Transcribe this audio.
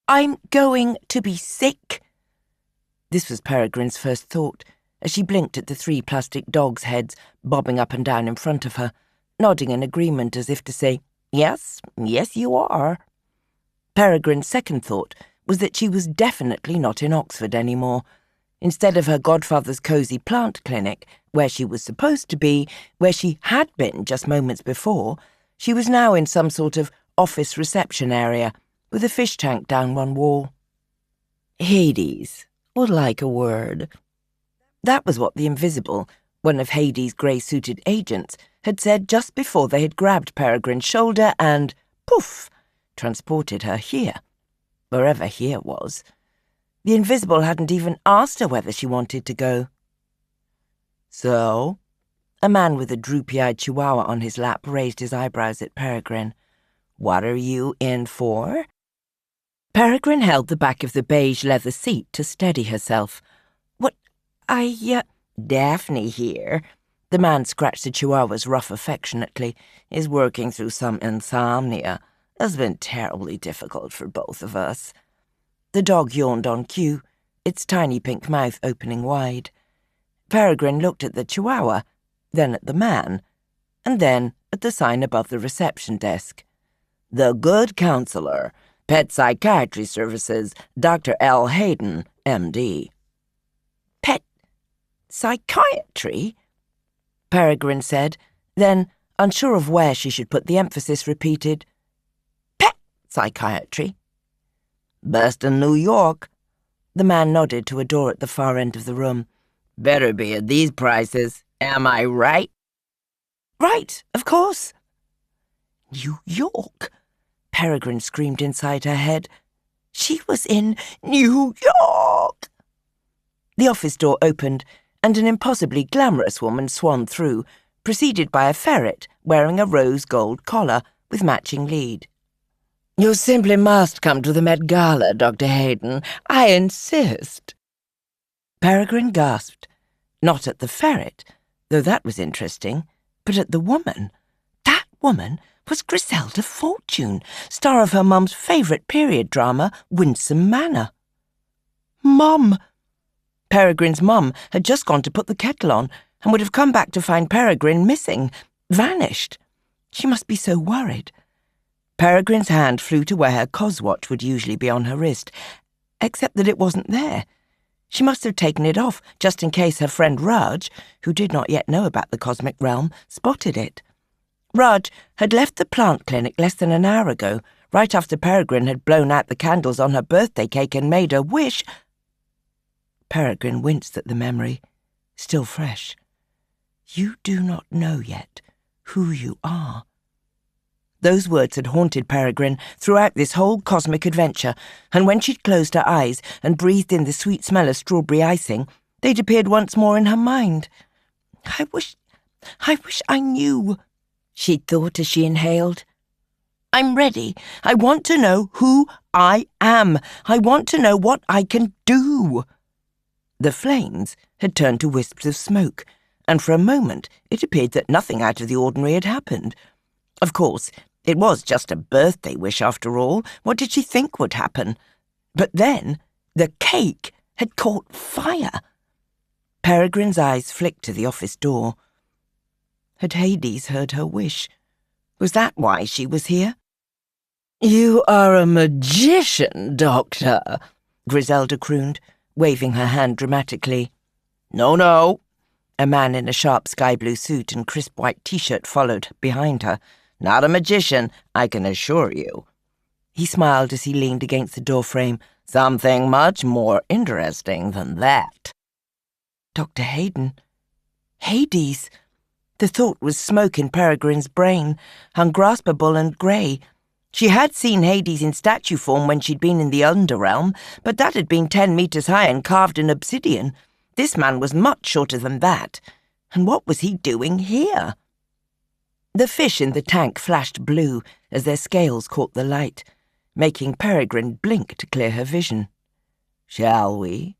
I'm going to be sick. This was Peregrine's first thought, as she blinked at the 3 plastic dogs' heads bobbing up and down in front of her, nodding in agreement as if to say, yes, you are. Peregrine's second thought was that she was definitely not in Oxford anymore. Instead of her godfather's cosy plant clinic, where she was supposed to be, where she had been just moments before, she was now in some sort of office reception area, with a fish tank down one wall. Hades would like a word. That was what the Invisible, one of Hades' grey-suited agents, had said just before they had grabbed Peregrine's shoulder and, poof, transported her here, wherever here was. The Invisible hadn't even asked her whether she wanted to go. So? A man with a droopy-eyed chihuahua on his lap raised his eyebrows at Peregrine. What are you in for? Peregrine held the back of the beige leather seat to steady herself. Daphne here. The man scratched the chihuahua's ruff affectionately. Is working through some insomnia. Has been terribly difficult for both of us. The dog yawned on cue, its tiny pink mouth opening wide. Peregrine looked at the chihuahua, then at the man, and then at the sign above the reception desk. The Good Counselor, Pet Psychiatry Services, Dr. L. Hayden, M.D. Pet psychiatry? Peregrine said, then, unsure of where she should put the emphasis, repeated, Pet psychiatry? Best in New York. The man nodded to a door at the far end of the room. Better be at these prices, am I right? Right, of course. New York? Peregrine screamed inside her head. She was in New York! The office door opened, and an impossibly glamorous woman swanned through, preceded by a ferret wearing a rose gold collar with matching lead. You simply must come to the Met Gala, Dr. Hayden. I insist. Peregrine gasped, not at the ferret, though that was interesting, but at the woman. That woman was Griselda Fortune, star of her mum's favourite period drama, Winsome Manor. Mum! Peregrine's mum had just gone to put the kettle on and would have come back to find Peregrine missing, vanished. She must be so worried. Peregrine's hand flew to where her coswatch would usually be on her wrist, except that it wasn't there. She must have taken it off, just in case her friend Raj, who did not yet know about the cosmic realm, spotted it. Raj had left the plant clinic less than an hour ago, right after Peregrine had blown out the candles on her birthday cake and made her wish. Peregrine winced at the memory, still fresh. You do not know yet who you are. Those words had haunted Peregrine throughout this whole cosmic adventure, and when she'd closed her eyes and breathed in the sweet smell of strawberry icing, they'd appeared once more in her mind. I wish I knew, she'd thought as she inhaled. I'm ready. I want to know who I am. I want to know what I can do. The flames had turned to wisps of smoke, and for a moment it appeared that nothing out of the ordinary had happened. Of course, it was just a birthday wish after all. What did she think would happen? But then the cake had caught fire. Peregrine's eyes flicked to the office door. Had Hades heard her wish? Was that why she was here? You are a magician, Doctor, Griselda crooned, waving her hand dramatically. No. A man in a sharp sky-blue suit and crisp white T-shirt followed behind her. Not a magician, I can assure you. He smiled as he leaned against the doorframe. Something much more interesting than that. Dr. Hayden. Hades. The thought was smoke in Peregrine's brain, ungraspable and grey. She had seen Hades in statue form when she'd been in the Underrealm, but that had been 10 metres high and carved in obsidian. This man was much shorter than that. And what was he doing here? The fish in the tank flashed blue as their scales caught the light, making Peregrine blink to clear her vision. Shall we?